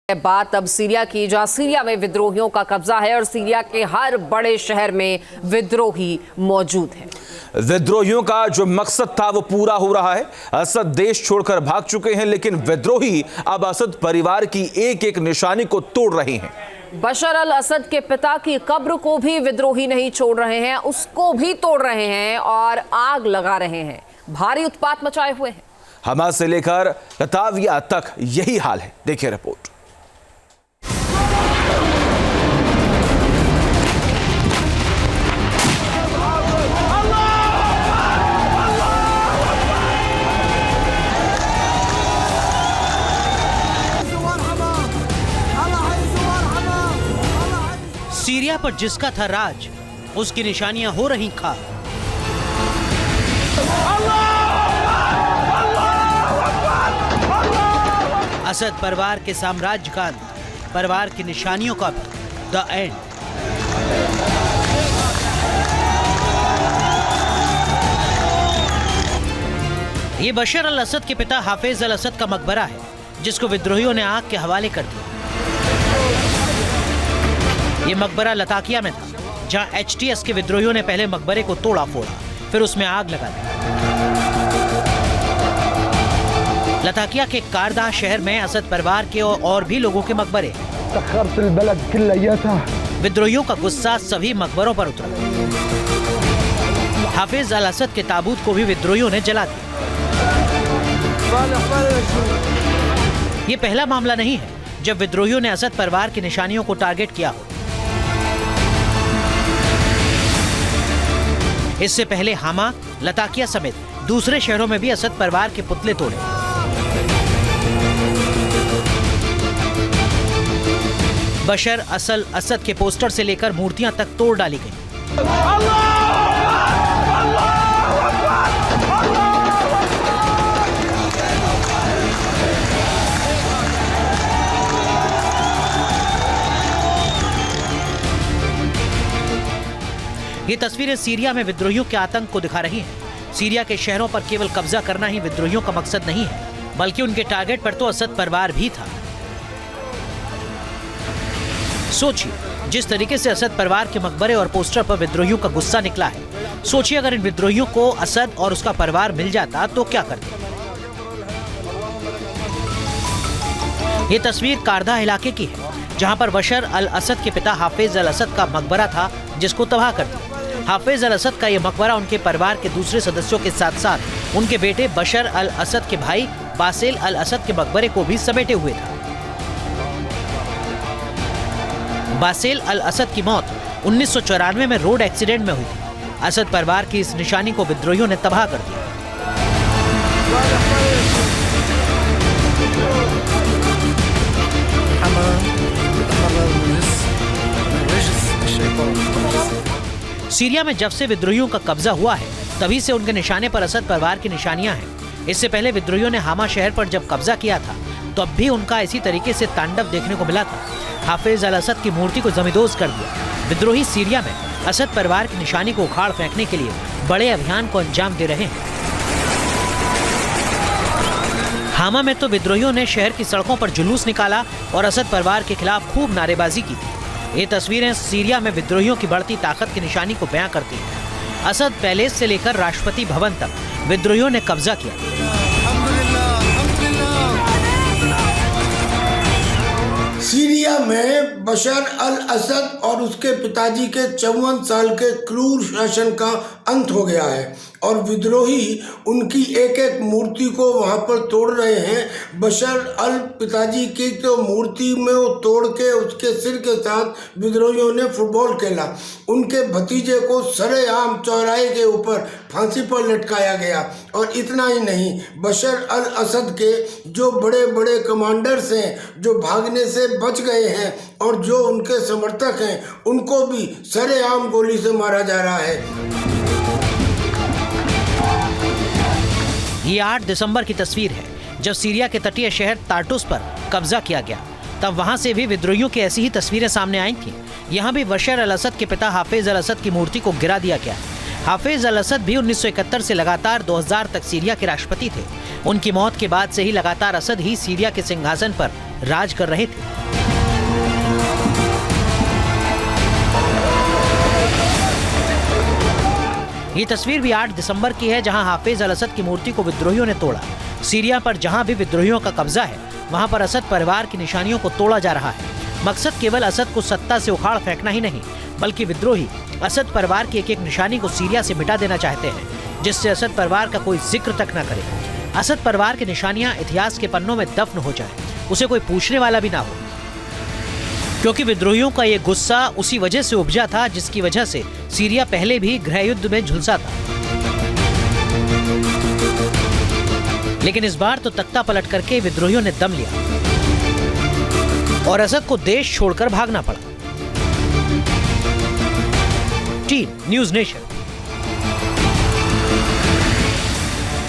बात अब सीरिया की, जहां सीरिया में विद्रोहियों का कब्जा है और सीरिया के हर बड़े शहर में विद्रोही मौजूद हैं। विद्रोहियों का जो मकसद था वो पूरा हो रहा है। असद देश छोड़कर भाग चुके हैं, लेकिन विद्रोही अब असद परिवार की एक एक निशानी को तोड़ रहे हैं। बशर अल असद के पिता की कब्र को भी विद्रोही नहीं छोड़ रहे हैं, उसको भी तोड़ रहे हैं और आग लगा रहे हैं। भारी उत्पात मचाए हुए हैं। हमास से लेकर लताविया तक यही हाल है। देखिए रिपोर्ट। सीरिया पर जिसका था राज, उसकी निशानियां हो रही खाक। असद परिवार के साम्राज्य का अंत, परिवार की निशानियों का द एंड। ये बशर अल असद के पिता हाफिज अल असद का मकबरा है, जिसको विद्रोहियों ने आग के हवाले कर दिया। ये मकबरा लताकिया में था, जहां HTS के विद्रोहियों ने पहले मकबरे को तोड़ा फोड़ा, फिर उसमें आग लगा दी। लताकिया के कारदा शहर में असद परिवार के और भी लोगों के मकबरे। विद्रोहियों का गुस्सा सभी मकबरों पर उतरा। हाफिज अल असद के ताबूत को भी विद्रोहियों ने जला दिया। ये पहला मामला नहीं है जब विद्रोहियों ने असद परिवार की निशानियों को टारगेट किया हो। इससे पहले हामा, लताकिया समेत दूसरे शहरों में भी असद परिवार के पुतले तोड़े। बशर असल असद के पोस्टर से लेकर मूर्तियां तक तोड़ डाली गई। ये तस्वीरें सीरिया में विद्रोहियों के आतंक को दिखा रही हैं। सीरिया के शहरों पर केवल कब्जा करना ही विद्रोहियों का मकसद नहीं है, बल्कि उनके टारगेट पर तो असद परिवार भी था। सोचिए, जिस तरीके से असद परिवार के मकबरे और पोस्टर पर विद्रोहियों का गुस्सा निकला है। सोचिए अगर इन विद्रोहियों को असद और उसका परिवार मिल जाता तो क्या करते। ये तस्वीर कारदा इलाके की है, जहां पर बशर अल असद के पिता हाफिज अल असद का मकबरा था, जिसको तबाह कर दिया। हाफिज अल असद का यह मकबरा उनके परिवार के दूसरे सदस्यों के साथ साथ उनके बेटे बशर अल असद के भाई बासिल अल असद के मकबरे को भी समेटे हुए था। बासिल अल असद की मौत 1994 में रोड एक्सीडेंट में हुई थी। असद परिवार की इस निशानी को विद्रोहियों ने तबाह कर दिया। सीरिया में जब से विद्रोहियों का कब्जा हुआ है, तभी से उनके निशाने पर असद परिवार की निशानियां हैं। इससे पहले विद्रोहियों ने हामा शहर पर जब कब्जा किया था, तब भी उनका इसी तरीके से तांडव देखने को मिला था। हाफिज अल असद की मूर्ति को जमींदोज कर दिया। विद्रोही सीरिया में असद परिवार की निशानी को उखाड़ फेंकने के लिए बड़े अभियान को अंजाम दे रहे हैं। हामा में तो विद्रोहियों ने शहर की सड़कों पर जुलूस निकाला और असद परिवार के खिलाफ खूब नारेबाजी की थी। ये तस्वीरें सीरिया में विद्रोहियों की बढ़ती ताकत की निशानी को बयां करती हैं। असद पैलेस से लेकर राष्ट्रपति भवन तक विद्रोहियों ने कब्जा किया। सीरिया में बशर अल असद और उसके पिताजी के 54 साल के क्रूर शासन का अंत हो गया है और विद्रोही उनकी एक एक मूर्ति को वहां पर तोड़ रहे हैं। बशर अल पिताजी की तो मूर्ति में वो तोड़ के उसके सिर के साथ विद्रोहियों ने फुटबॉल खेला। उनके भतीजे को सरेआम चौराहे के ऊपर फांसी पर लटकाया गया। और इतना ही नहीं, बशर अल असद के जो बड़े बड़े कमांडर्स हैं, जो भागने से बच गए हैं और जो उनके समर्थक हैं, उनको भी सरेआम गोली से मारा जा रहा है। ये 8 दिसंबर की तस्वीर है, जब सीरिया के तटीय शहर तार्टुस पर कब्जा किया गया। तब वहां से भी विद्रोहियों की ऐसी ही तस्वीरें सामने आई थीं। यहां भी बशर अल असद के पिता हाफिज अल असद की मूर्ति को गिरा दिया गया। हाफिज अल असद भी 1971 से लगातार 2000 तक सीरिया के राष्ट्रपति थे। उनकी मौत के बाद से ही लगातार असद ही सीरिया के सिंहासन पर राज कर रहे थे। ये तस्वीर भी 8 दिसंबर की है, जहां हाफिज अल असद की मूर्ति को विद्रोहियों ने तोड़ा। सीरिया पर जहां भी विद्रोहियों का कब्जा है, वहां पर असद परिवार की निशानियों को तोड़ा जा रहा है। मकसद केवल असद को सत्ता से उखाड़ फेंकना ही नहीं, बल्कि विद्रोही असद परिवार की एक एक निशानी को सीरिया से मिटा देना चाहते हैं, जिससे असद परिवार का कोई जिक्र तक न करे। असद परिवार की निशानियां इतिहास के पन्नों में दफन हो जाए, उसे कोई पूछने वाला भी ना हो, क्योंकि विद्रोहियों का ये गुस्सा उसी वजह से उपजा था जिसकी वजह से सीरिया पहले भी गृह युद्ध में झुलसा था। लेकिन इस बार तो तख्ता पलट करके विद्रोहियों ने दम लिया और असद को देश छोड़कर भागना पड़ा। Team news nation.